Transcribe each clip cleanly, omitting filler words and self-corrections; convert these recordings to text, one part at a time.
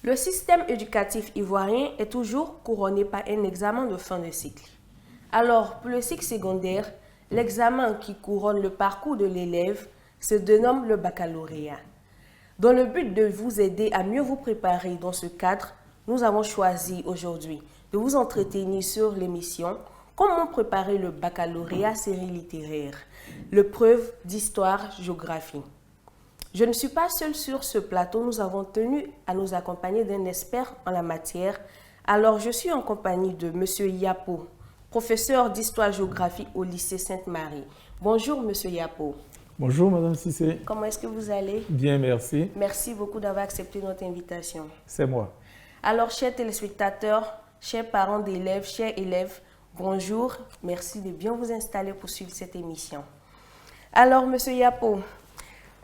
Le système éducatif ivoirien est toujours couronné par un examen de fin de cycle. Alors, pour le cycle secondaire, l'examen qui couronne le parcours de l'élève se dénomme le baccalauréat. Dans le but de vous aider à mieux vous préparer dans ce cadre, nous avons choisi aujourd'hui de vous entretenir sur l'émission Comment préparer le baccalauréat série littéraire, l'épreuve d'histoire-géographie. Je ne suis pas seule sur ce plateau, nous avons tenu à nous accompagner d'un expert en la matière. Alors, je suis en compagnie de M. Yapo, professeur d'histoire-géographie au lycée Sainte-Marie. Bonjour M. Yapo. Bonjour Madame Cissé. Comment est-ce que vous allez? Bien, merci. Merci beaucoup d'avoir accepté notre invitation. C'est moi. Alors, chers téléspectateurs, chers parents d'élèves, chers élèves, bonjour. Merci de bien vous installer pour suivre cette émission. Alors, M. Yapo,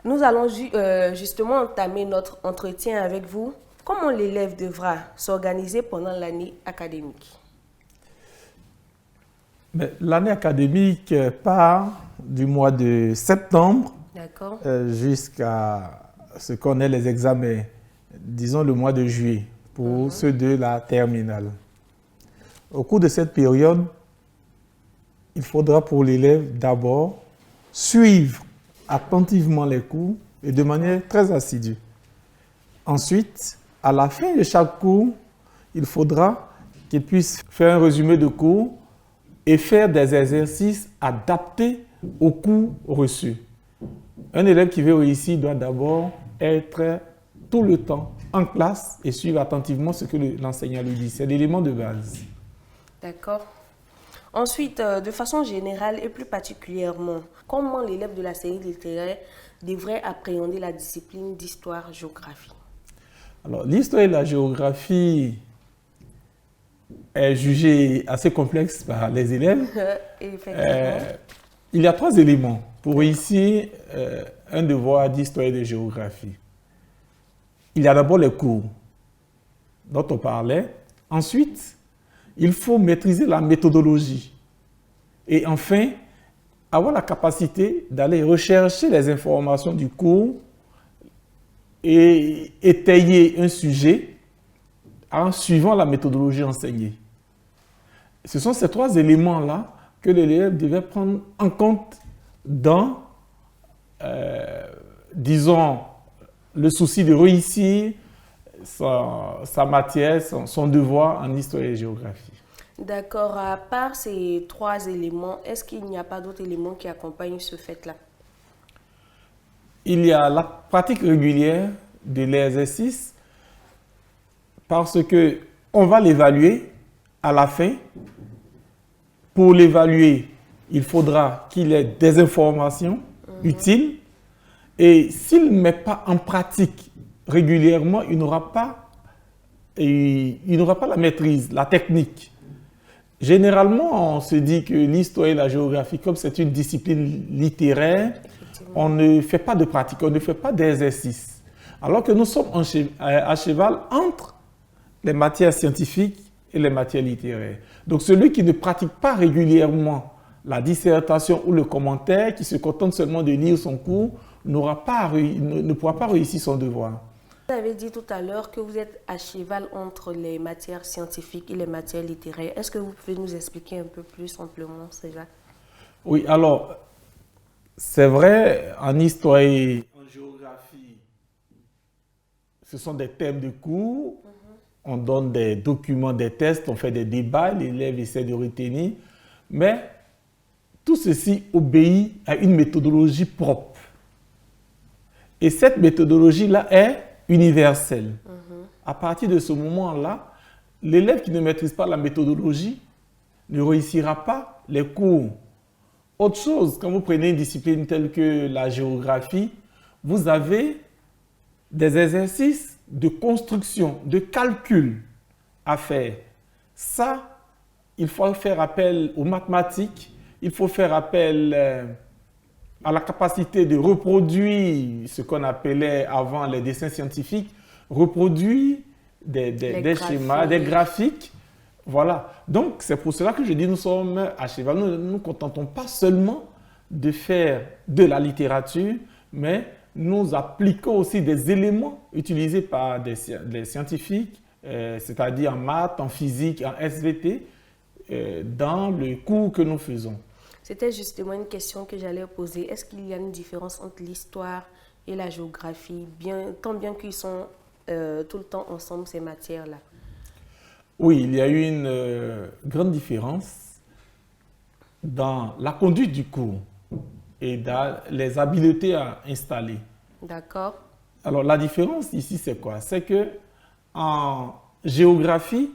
nous allons justement entamer notre entretien avec vous. Comment l'élève devra s'organiser pendant l'année académique? L'année académique part du mois de septembre jusqu'à ce qu'on ait les examens, disons le mois de juillet, pour ceux de la terminale. Au cours de cette période, il faudra pour l'élève d'abord suivre attentivement les cours et de manière très assidue. Ensuite, à la fin de chaque cours, il faudra qu'il puisse faire un résumé de cours et faire des exercices adaptés aux cours reçus. Un élève qui veut réussir doit d'abord être tout le temps en classe et suivre attentivement ce que l'enseignant lui dit. C'est l'élément de base. D'accord. Ensuite, de façon générale et plus particulièrement, comment l'élève de la série littéraire devrait appréhender la discipline d'histoire-géographie? Alors, l'histoire et la géographie est jugée assez complexe par les élèves. Il y a 3 éléments pour réussir un devoir d'histoire et de géographie. Il y a d'abord les cours dont on parlait. Ensuite, il faut maîtriser la méthodologie. Et enfin, avoir la capacité d'aller rechercher les informations du cours et étayer un sujet en suivant la méthodologie enseignée. Ce sont ces 3 éléments-là que l'élève devait prendre en compte dans, disons, le souci de réussir sa matière, son devoir en histoire et géographie. D'accord. À part ces 3 éléments, est-ce qu'il n'y a pas d'autres éléments qui accompagnent ce fait-là? Il y a la pratique régulière de l'exercice parce qu'on va l'évaluer à la fin. Pour l'évaluer, il faudra qu'il ait des informations utiles et s'il ne met pas en pratique régulièrement, il n'aura pas la maîtrise, la technique. Généralement, on se dit que l'histoire et la géographie, comme c'est une discipline littéraire, on ne fait pas de pratique, on ne fait pas d'exercice. Alors que nous sommes à cheval entre les matières scientifiques et les matières littéraires. Donc celui qui ne pratique pas régulièrement la dissertation ou le commentaire, qui se contente seulement de lire son cours, ne pourra pas réussir son devoir. Vous avez dit tout à l'heure que vous êtes à cheval entre les matières scientifiques et les matières littéraires. Est-ce que vous pouvez nous expliquer un peu plus amplement cela? Oui, alors, c'est vrai, en histoire et en géographie, ce sont des thèmes de cours. On donne des documents, des tests, on fait des débats, l'élève essaie de retenir. Mais tout ceci obéit à une méthodologie propre. Et cette méthodologie-là est universelle. À partir de ce moment-là, l'élève qui ne maîtrise pas la méthodologie ne réussira pas les cours. Autre chose, quand vous prenez une discipline telle que la géographie, vous avez des exercices de construction, de calcul à faire. Ça, il faut faire appel aux mathématiques, il faut faire appel à la capacité de reproduire ce qu'on appelait avant les dessins scientifiques, reproduire des schémas, des graphiques. Voilà. Donc, c'est pour cela que je dis nous sommes à cheval. Nous ne nous contentons pas seulement de faire de la littérature, mais nous appliquons aussi des éléments utilisés par des scientifiques, c'est-à-dire en maths, en physique, en SVT, dans le cours que nous faisons. C'était justement une question que j'allais poser. Est-ce qu'il y a une différence entre l'histoire et la géographie, tant bien qu'ils sont tout le temps ensemble, ces matières-là? Oui, il y a eu une grande différence dans la conduite du cours et dans les habiletés à installer. D'accord. Alors, la différence ici, c'est quoi? C'est que en géographie,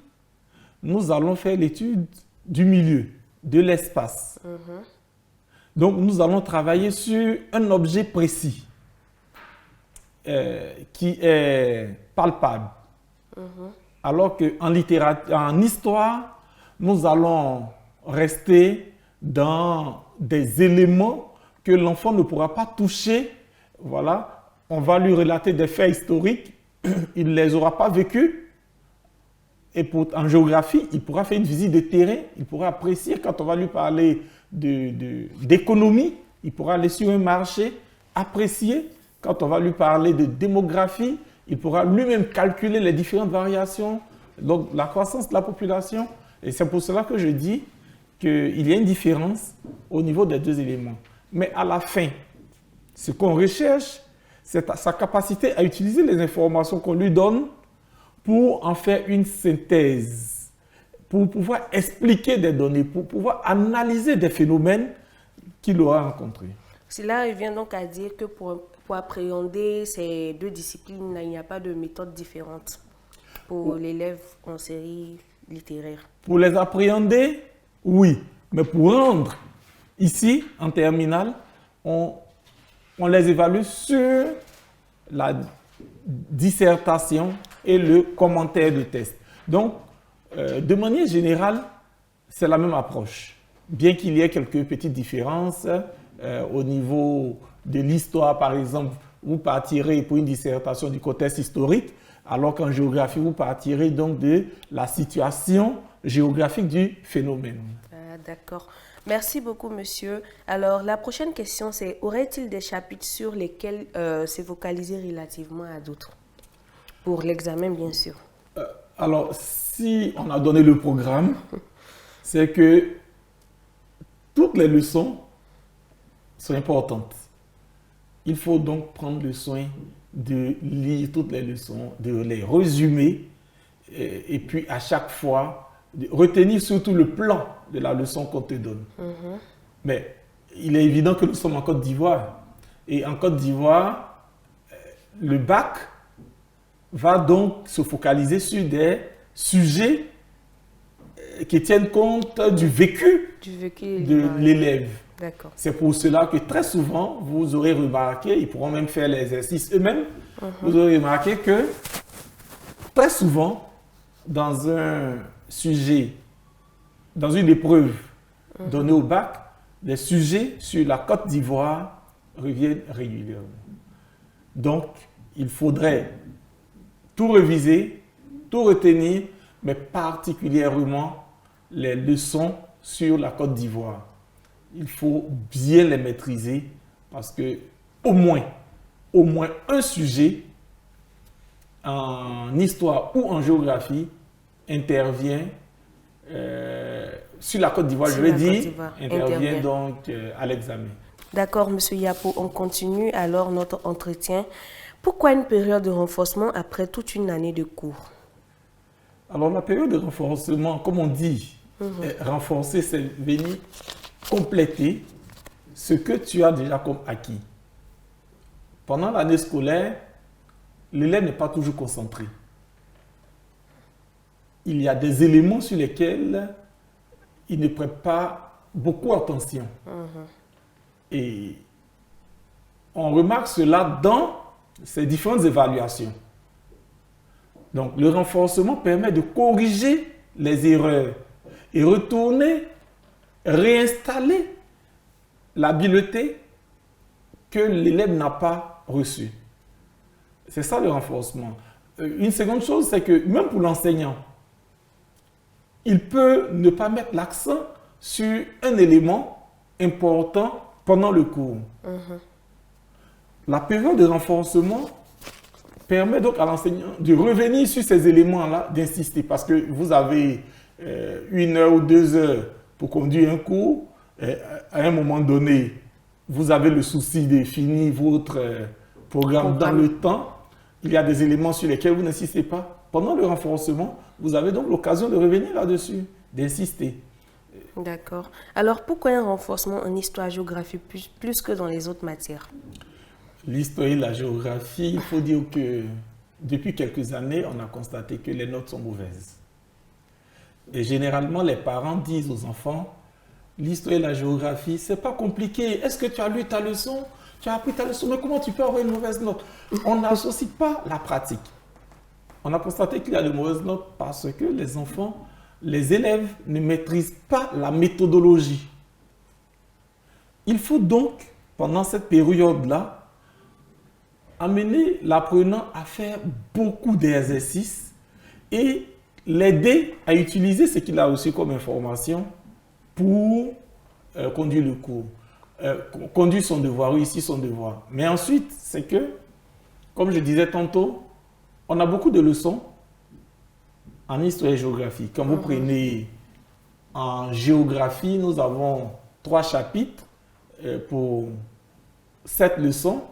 nous allons faire l'étude du milieu, de l'espace. Donc, nous allons travailler sur un objet précis qui est palpable. Alors qu'en littérature, en histoire, nous allons rester dans des éléments que l'enfant ne pourra pas toucher. Voilà, on va lui relater des faits historiques, il ne les aura pas vécus. Et en géographie, il pourra faire une visite de terrain, il pourra apprécier quand on va lui parler d'économie, il pourra aller sur un marché, apprécier. Quand on va lui parler de démographie, il pourra lui-même calculer les différentes variations, donc la croissance de la population. Et c'est pour cela que je dis qu'il y a une différence au niveau des deux éléments. Mais à la fin, ce qu'on recherche, c'est sa capacité à utiliser les informations qu'on lui donne pour en faire une synthèse, pour pouvoir expliquer des données, pour pouvoir analyser des phénomènes qu'il aura rencontrés. Cela revient donc à dire que pour appréhender ces deux disciplines-là, il n'y a pas de méthode différente pour l'élève en série littéraire. Pour les appréhender, oui. Mais pour rendre, ici, en terminale, on les évalue sur la dissertation et le commentaire de test. Donc, de manière générale, c'est la même approche. Bien qu'il y ait quelques petites différences au niveau de l'histoire, par exemple, vous partirez pour une dissertation du contexte historique, alors qu'en géographie, vous partirez donc de la situation géographique du phénomène. D'accord. Merci beaucoup, monsieur. Alors, la prochaine question, c'est: aurait-il des chapitres sur lesquels se focaliser relativement à d'autres? Pour l'examen, bien sûr. Alors, si on a donné le programme, c'est que toutes les leçons sont importantes. Il faut donc prendre le soin de lire toutes les leçons, de les résumer et puis à chaque fois, de retenir surtout le plan de la leçon qu'on te donne. Mais il est évident que nous sommes en Côte d'Ivoire. Et en Côte d'Ivoire, le bac va donc se focaliser sur des sujets qui tiennent compte du vécu de l'élève. C'est pour cela que très souvent, vous aurez remarqué, ils pourront même faire l'exercice eux-mêmes, vous aurez remarqué que très souvent, dans un sujet, dans une épreuve donnée au bac, les sujets sur la Côte d'Ivoire reviennent régulièrement. Donc, il faudrait tout réviser, tout retenir, mais particulièrement les leçons sur la Côte d'Ivoire. Il faut bien les maîtriser parce que au moins un sujet en histoire ou en géographie intervient sur la Côte d'Ivoire, je vais dire, intervient donc à l'examen. D'accord, monsieur Yapo, on continue alors notre entretien. Pourquoi une période de renforcement après toute une année de cours? Alors la période de renforcement, comme on dit, renforcer, c'est venir compléter ce que tu as déjà comme acquis. Pendant l'année scolaire, l'élève n'est pas toujours concentré. Il y a des éléments sur lesquels il ne prête pas beaucoup attention. Et on remarque cela dans ces différentes évaluations. Donc, le renforcement permet de corriger les erreurs et retourner, réinstaller l'habileté que l'élève n'a pas reçue. C'est ça le renforcement. Une seconde chose, c'est que même pour l'enseignant, il peut ne pas mettre l'accent sur un élément important pendant le cours. La période de renforcement permet donc à l'enseignant de revenir sur ces éléments-là, d'insister, parce que vous avez 1 heure ou 2 heures pour conduire un cours. À un moment donné, vous avez le souci de finir votre programme dans le temps. Il y a des éléments sur lesquels vous n'insistez pas. Pendant le renforcement, vous avez donc l'occasion de revenir là-dessus, d'insister. D'accord. Alors, pourquoi un renforcement en histoire-géographie plus que dans les autres matières? L'histoire et la géographie, il faut dire que depuis quelques années, on a constaté que les notes sont mauvaises. Et généralement, les parents disent aux enfants, l'histoire et la géographie, c'est pas compliqué. Est-ce que tu as lu ta leçon? Tu as appris ta leçon, mais comment tu peux avoir une mauvaise note? On n'associe pas la pratique. On a constaté qu'il y a de mauvaises notes parce que les enfants, les élèves ne maîtrisent pas la méthodologie. Il faut donc, pendant cette période-là, amener l'apprenant à faire beaucoup d'exercices et l'aider à utiliser ce qu'il a reçu comme information pour conduire le cours, conduire son devoir, réussir son devoir. Mais ensuite, c'est que, comme je disais tantôt, on a beaucoup de leçons en histoire et géographie. Quand vous prenez en géographie, nous avons 3 chapitres pour 7 leçons.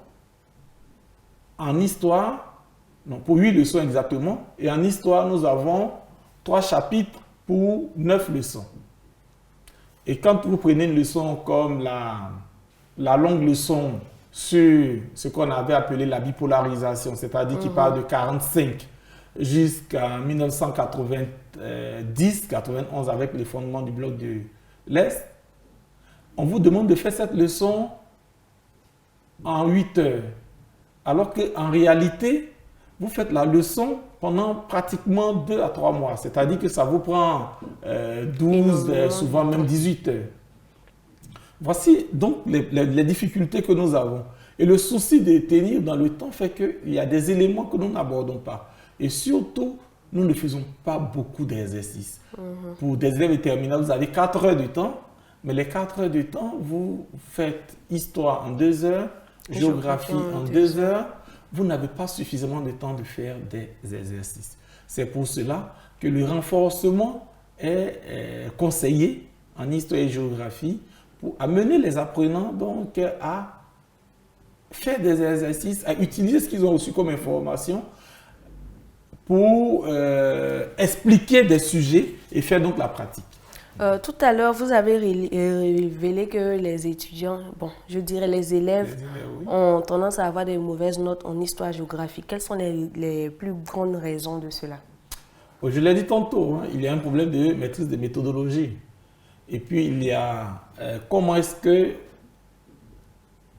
En histoire, non, pour 8 leçons exactement. Et en histoire, nous avons 3 chapitres pour 9 leçons. Et quand vous prenez une leçon comme la longue leçon sur ce qu'on avait appelé la bipolarisation, c'est-à-dire qui part de 1945 jusqu'à 1990-91 avec les fondements du bloc de l'Est, on vous demande de faire cette leçon en 8 heures. Alors qu'en réalité, vous faites la leçon pendant pratiquement 2 à 3 mois. C'est-à-dire que ça vous prend 12, souvent même 18 heures. Voici donc les difficultés que nous avons. Et le souci de tenir dans le temps fait qu'il y a des éléments que nous n'abordons pas. Et surtout, nous ne faisons pas beaucoup d'exercices. Pour des élèves terminales, vous avez 4 heures de temps. Mais les 4 heures de temps, vous faites histoire en 2 heures, géographie en 2 heures, vous n'avez pas suffisamment de temps de faire des exercices. C'est pour cela que le renforcement est conseillé en histoire et géographie pour amener les apprenants donc à faire des exercices, à utiliser ce qu'ils ont reçu comme information pour expliquer des sujets et faire donc la pratique. Tout à l'heure, vous avez révélé que les étudiants, bon, je dirais les élèves, oui, ont tendance à avoir des mauvaises notes en histoire-géographie. Quelles sont les plus grandes raisons de cela? Je l'ai dit tantôt, hein, il y a un problème de maîtrise des méthodologies. Et puis, il y a comment est-ce que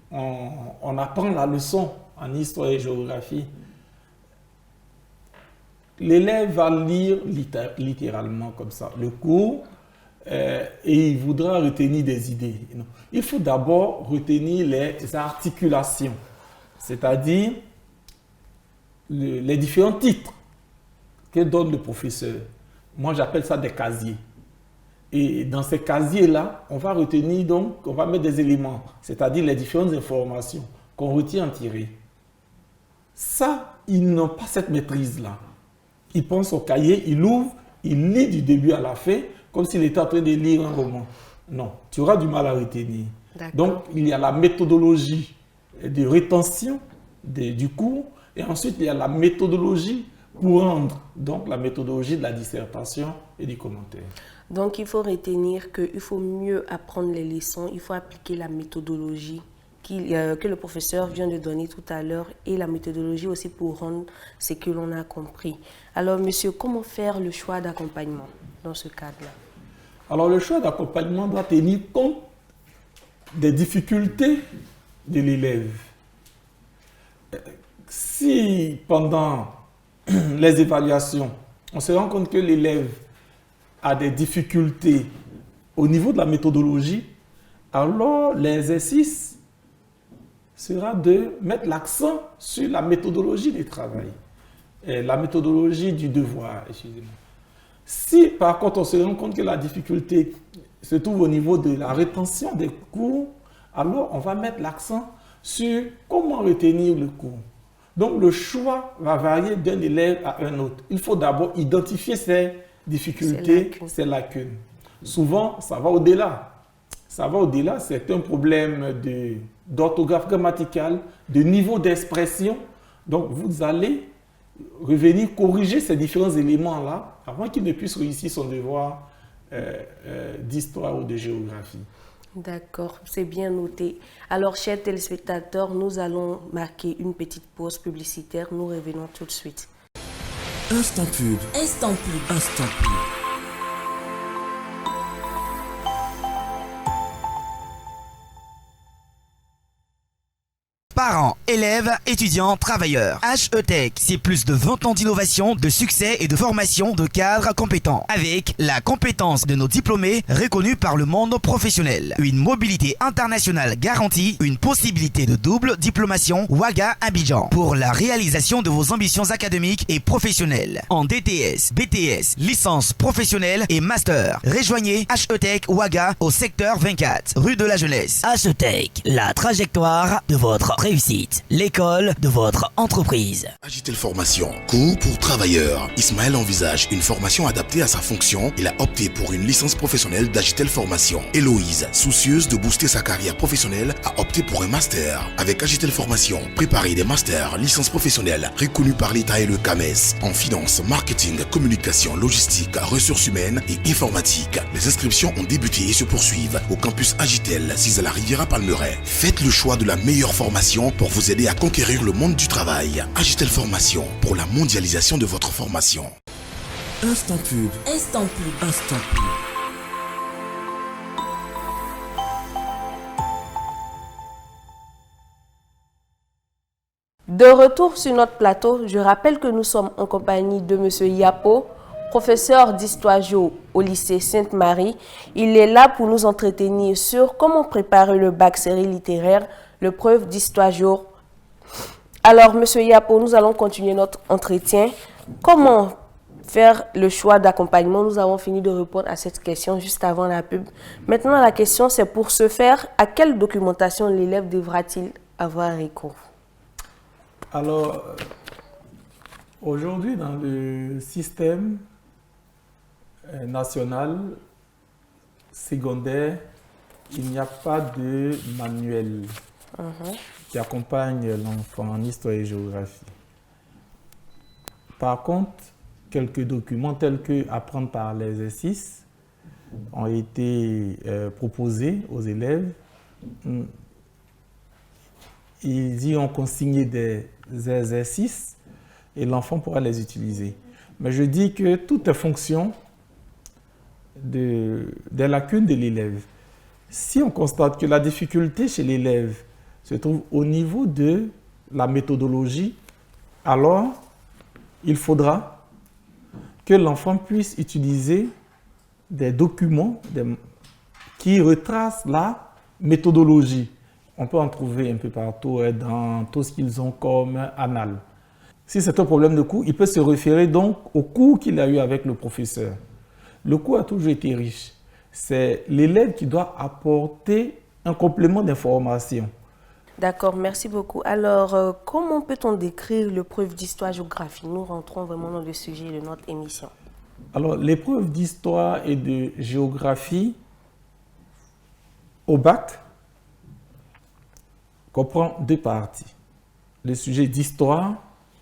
on apprend la leçon en histoire et géographie. L'élève va lire littéralement comme ça le cours, et il voudra retenir des idées. Non. Il faut d'abord retenir les articulations, c'est-à-dire les différents titres que donne le professeur. Moi, j'appelle ça des casiers. Et dans ces casiers-là, on va retenir donc, on va mettre des éléments, c'est-à-dire les différentes informations qu'on retient en tiré. Ça, ils n'ont pas cette maîtrise-là. Ils pensent au cahier, ils l'ouvrent, ils lisent du début à la fin, comme s'il était en train de lire un roman. Non, tu auras du mal à retenir. Donc, il y a la méthodologie de rétention du cours, et ensuite, il y a la méthodologie pour rendre, donc, la méthodologie de la dissertation et du commentaire. Donc, il faut retenir qu'il faut mieux apprendre les leçons, il faut appliquer la méthodologie que le professeur vient de donner tout à l'heure et la méthodologie aussi pour rendre ce que l'on a compris. Alors, monsieur, comment faire le choix d'accompagnement dans ce cadre-là? Alors, le choix d'accompagnement doit tenir compte des difficultés de l'élève. Si pendant les évaluations, on se rend compte que l'élève a des difficultés au niveau de la méthodologie, alors l'exercice sera de mettre l'accent sur la méthodologie du travail, la méthodologie du devoir, excusez-moi. Si par contre on se rend compte que la difficulté se trouve au niveau de la rétention des cours, alors on va mettre l'accent sur comment retenir le cours. Donc, le choix va varier d'un élève à un autre. Il faut d'abord identifier ses difficultés, ses lacunes. Souvent, ça va au-delà. Ça va au-delà, c'est un problème d'orthographe grammaticale, de niveau d'expression. Donc, vous allez revenir corriger ces différents éléments-là avant qu'il ne puisse réussir son devoir d'histoire ou de géographie. D'accord, c'est bien noté. Alors, chers téléspectateurs, nous allons marquer une petite pause publicitaire. Nous revenons tout de suite. Instant pub. Instant pub. Instant pub. Parents, élèves, étudiants, travailleurs. HETech, c'est plus de 20 ans d'innovation, de succès et de formation de cadres compétents. Avec la compétence de nos diplômés reconnus par le monde professionnel. Une mobilité internationale garantie, une possibilité de double diplomation Ouaga Abidjan. Pour la réalisation de vos ambitions académiques et professionnelles. En DTS, BTS, licence professionnelle et master. Rejoignez HETech Ouaga au secteur 24, rue de la Jeunesse. HETech, la trajectoire de votre réussite, l'école de votre entreprise. Agitel Formation, cours pour travailleurs. Ismaël envisage une formation adaptée à sa fonction. Il a opté pour une licence professionnelle d'Agitel Formation. Héloïse, soucieuse de booster sa carrière professionnelle, a opté pour un master. Avec Agitel Formation, préparez des masters, licences professionnelles reconnus par l'État et le CAMES en finance, marketing, communication, logistique, ressources humaines et informatique. Les inscriptions ont débuté et se poursuivent au campus Agitel, 6 à la Riviera Palmeraie. Faites le choix de la meilleure formation pour vous aider à conquérir le monde du travail. Agitel Formation pour la mondialisation de votre formation. Instant pub. Instant pub. Instant pub. De retour sur notre plateau, je rappelle que nous sommes en compagnie de M. Yapo, professeur d'histoire géo au lycée Sainte-Marie. Il est là pour nous entretenir sur comment préparer le bac série littéraire, l'épreuve d'histoire géo. Alors, M. Yapo, nous allons continuer notre entretien. Comment faire le choix d'accompagnement? Nous avons fini de répondre à cette question juste avant la pub. Maintenant, la question, c'est pour ce faire, à quelle documentation l'élève devra-t-il avoir recours? Alors, aujourd'hui, dans le système national secondaire, il n'y a pas de manuel qui accompagne l'enfant en histoire et géographie. Par contre, quelques documents tels que apprendre par l'exercice ont été proposés aux élèves. Ils y ont consigné des exercices et l'enfant pourra les utiliser. Mais je dis que tout est fonction des lacunes de l'élève. Si on constate que la difficulté chez l'élève se trouve au niveau de la méthodologie, alors il faudra que l'enfant puisse utiliser des documents qui retracent la méthodologie. On peut en trouver un peu partout dans tout ce qu'ils ont comme annales. Si c'est un problème de cours, il peut se référer donc au cours qu'il a eu avec le professeur. Le cours a toujours été riche. C'est l'élève qui doit apporter un complément d'information. D'accord, merci beaucoup. Alors, comment peut-on décrire l'épreuve d'histoire-géographie? Nous rentrons vraiment dans le sujet de notre émission. Alors, l'épreuve d'histoire et de géographie au bac comprend deux parties. Le sujet d'histoire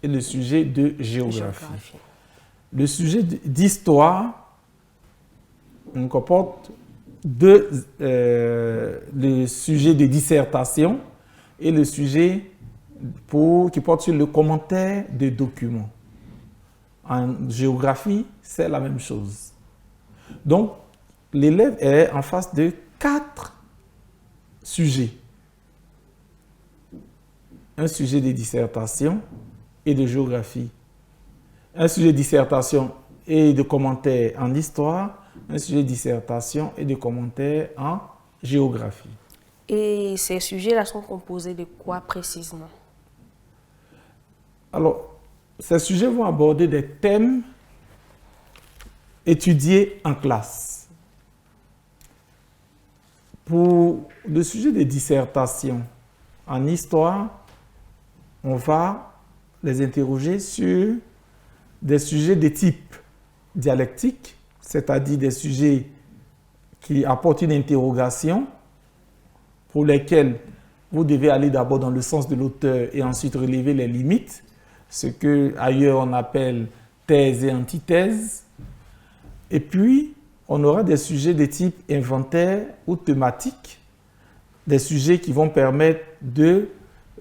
et le sujet de géographie. Le sujet d'histoire comporte le sujet de dissertation et le sujet qui porte sur le commentaire des documents. En géographie, c'est la même chose. Donc, l'élève est en face de 4 sujets. Un sujet de dissertation et de géographie. Un sujet de dissertation et de commentaire en histoire. Un sujet de dissertation et de commentaire en géographie. Et ces sujets-là sont composés de quoi précisément? Alors, ces sujets vont aborder des thèmes étudiés en classe. Pour le sujet de dissertation, en histoire, on va les interroger sur des sujets de type dialectique, c'est-à-dire des sujets qui apportent une interrogation pour lesquels vous devez aller d'abord dans le sens de l'auteur et ensuite relever les limites, ce qu'ailleurs on appelle thèse et antithèse. Et puis, on aura des sujets de type inventaire ou thématique, des sujets qui vont permettre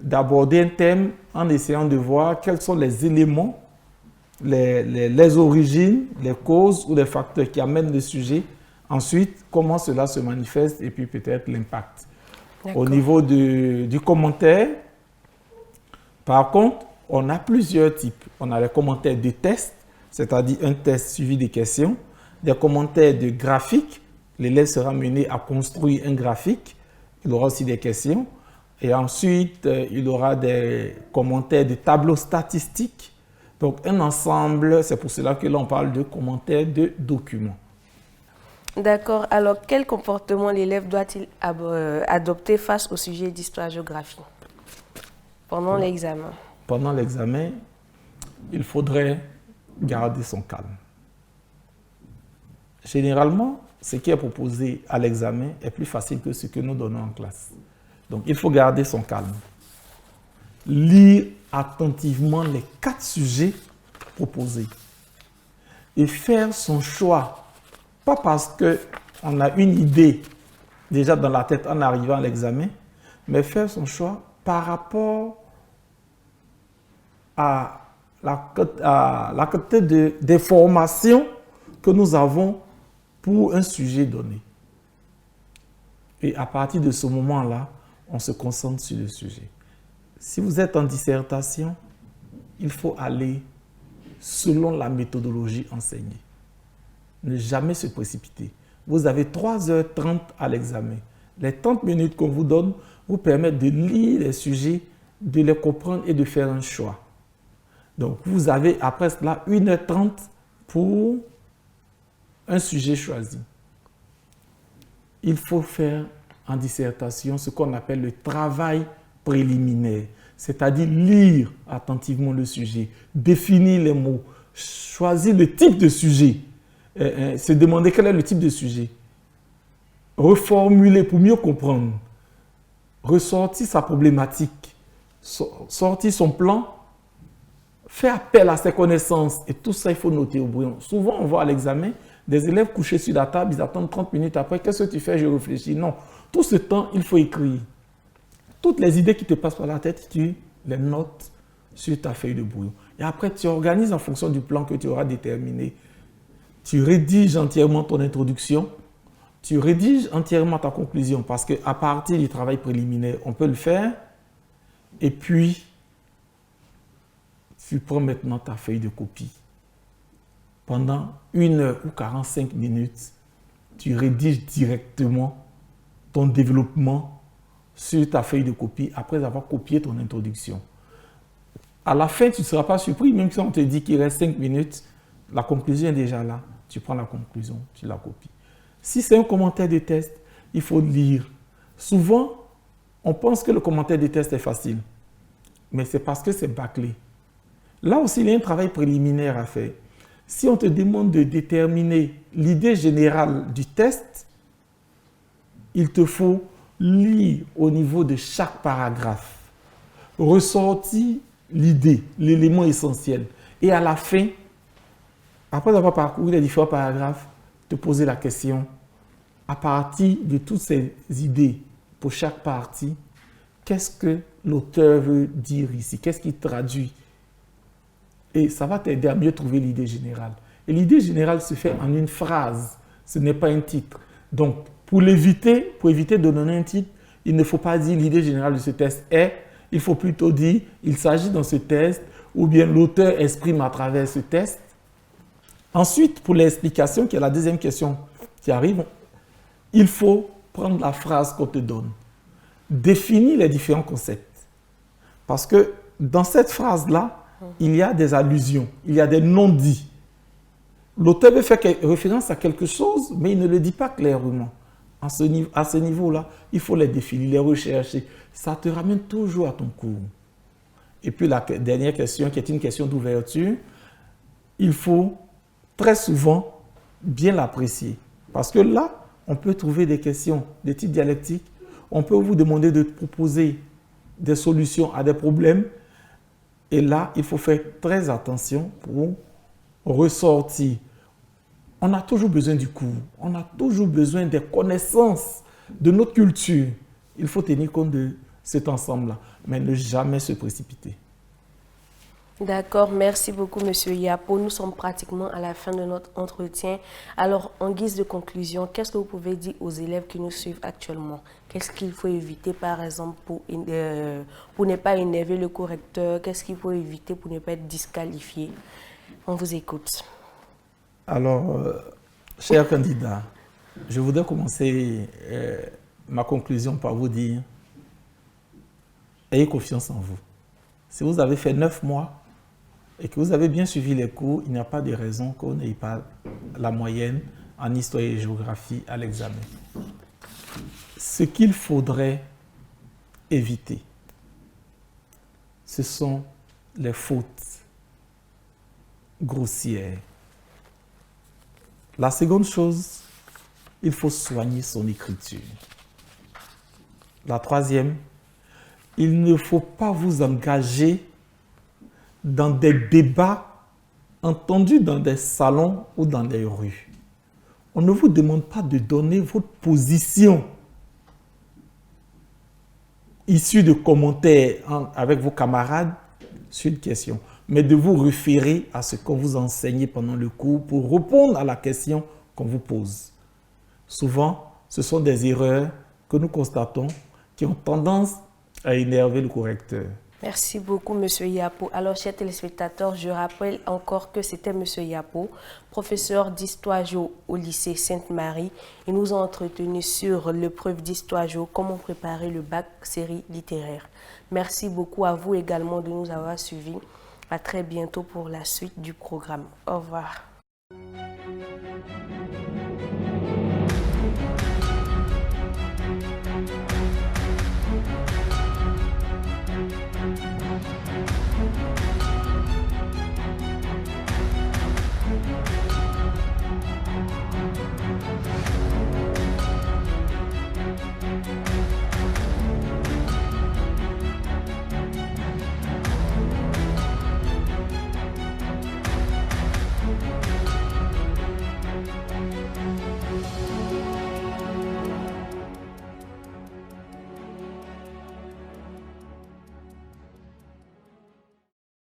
d'aborder un thème en essayant de voir quels sont les éléments, les origines, les causes ou les facteurs qui amènent le sujet. Ensuite, comment cela se manifeste et puis peut-être l'impact. Au niveau du commentaire, par contre, on a plusieurs types. On a les commentaires de test, c'est-à-dire un test suivi des questions, des commentaires de graphique, l'élève sera mené à construire un graphique, il aura aussi des questions, et ensuite, il aura des commentaires de tableaux statistiques. Donc, un ensemble, c'est pour cela que l'on parle de commentaires de documents. D'accord. Alors, quel comportement l'élève doit-il adopter face au sujet d'histoire-géographie pendant l'examen? Pendant l'examen, il faudrait garder son calme. Généralement, ce qui est proposé à l'examen est plus facile que ce que nous donnons en classe. Donc, il faut garder son calme. Lire attentivement les 4 sujets proposés et faire son choix. Pas parce qu'on a une idée déjà dans la tête en arrivant à l'examen, mais faire son choix par rapport à la quantité d'informations que nous avons pour un sujet donné. Et à partir de ce moment-là, on se concentre sur le sujet. Si vous êtes en dissertation, il faut aller selon la méthodologie enseignée. Ne jamais se précipiter. Vous avez 3h30 à l'examen. Les 30 minutes qu'on vous donne vous permettent de lire les sujets, de les comprendre et de faire un choix. Donc, vous avez après cela 1h30 pour un sujet choisi. Il faut faire en dissertation ce qu'on appelle le travail préliminaire, c'est-à-dire lire attentivement le sujet, définir les mots, choisir le type de sujet, se demander quel est le type de sujet, reformuler pour mieux comprendre, ressortir sa problématique, sortir son plan, faire appel à ses connaissances, et tout ça, il faut noter au brouillon. Souvent, on voit à l'examen des élèves couchés sur la table, ils attendent 30 minutes après. Qu'est-ce que tu fais? Je réfléchis. Non, tout ce temps, il faut écrire. Toutes les idées qui te passent par la tête, tu les notes sur ta feuille de brouillon. Et après, tu organises en fonction du plan que tu auras déterminé. Tu rédiges entièrement ton introduction, tu rédiges entièrement ta conclusion, parce qu'à partir du travail préliminaire, on peut le faire. Et puis, tu prends maintenant ta feuille de copie. Pendant 1 heure ou 45 minutes, tu rédiges directement ton développement sur ta feuille de copie après avoir copié ton introduction. À la fin, tu ne seras pas surpris, même si on te dit qu'il reste 5 minutes, la conclusion est déjà là. Tu prends la conclusion, tu la copies. Si c'est un commentaire de test, il faut lire. Souvent, on pense que le commentaire de test est facile, mais c'est parce que c'est bâclé. Là aussi, il y a un travail préliminaire à faire. Si on te demande de déterminer l'idée générale du test, il te faut lire au niveau de chaque paragraphe, ressortir l'idée, l'élément essentiel. Et à la fin, après avoir parcouru les différents paragraphes, te poser la question, à partir de toutes ces idées pour chaque partie, qu'est-ce que l'auteur veut dire ici? Qu'est-ce qu'il traduit? Et ça va t'aider à mieux trouver l'idée générale. Et l'idée générale se fait en une phrase, ce n'est pas un titre. Donc, pour éviter de donner un titre, il ne faut pas dire l'idée générale de ce test est, il faut plutôt dire il s'agit dans ce test, ou bien l'auteur exprime à travers ce test. Ensuite, pour l'explication, qui est la deuxième question qui arrive, il faut prendre la phrase qu'on te donne, définir les différents concepts. Parce que dans cette phrase-là, il y a des allusions, il y a des non-dits. L'auteur veut faire référence à quelque chose, mais il ne le dit pas clairement. à ce niveau-là, il faut les définir, les rechercher. Ça te ramène toujours à ton cours. Et puis la dernière question, qui est une question d'ouverture, il faut très souvent bien l'apprécier. Parce que là, on peut trouver des questions de type dialectique. On peut vous demander de proposer des solutions à des problèmes. Et là, il faut faire très attention pour ressortir. On a toujours besoin du cours. On a toujours besoin des connaissances de notre culture. Il faut tenir compte de cet ensemble-là, mais ne jamais se précipiter. D'accord, merci beaucoup Monsieur Yapo. Nous sommes pratiquement à la fin de notre entretien. Alors, en guise de conclusion, qu'est-ce que vous pouvez dire aux élèves qui nous suivent actuellement? Qu'est-ce qu'il faut éviter, par exemple, pour ne pas énerver le correcteur? Qu'est-ce qu'il faut éviter pour ne pas être disqualifié? On vous écoute. Alors, chers candidats, je voudrais commencer ma conclusion par vous dire, ayez confiance en vous. Si vous avez fait 9 mois et que vous avez bien suivi les cours, il n'y a pas de raison que vous n'ayez pas la moyenne en histoire et géographie à l'examen. Ce qu'il faudrait éviter, ce sont les fautes grossières. La seconde chose, il faut soigner son écriture. La troisième, il ne faut pas vous engager dans des débats entendus dans des salons ou dans des rues. On ne vous demande pas de donner votre position issue de commentaires avec vos camarades sur une question, mais de vous référer à ce qu'on vous enseigne pendant le cours pour répondre à la question qu'on vous pose. Souvent, ce sont des erreurs que nous constatons qui ont tendance à énerver le correcteur. Merci beaucoup, M. Yapo. Alors, chers téléspectateurs, je rappelle encore que c'était M. Yapo, professeur d'histoire géo au lycée Sainte-Marie. Il nous a entretenu sur l'épreuve d'histoire géo, comment préparer le bac série littéraire. Merci beaucoup à vous également de nous avoir suivis. À très bientôt pour la suite du programme. Au revoir.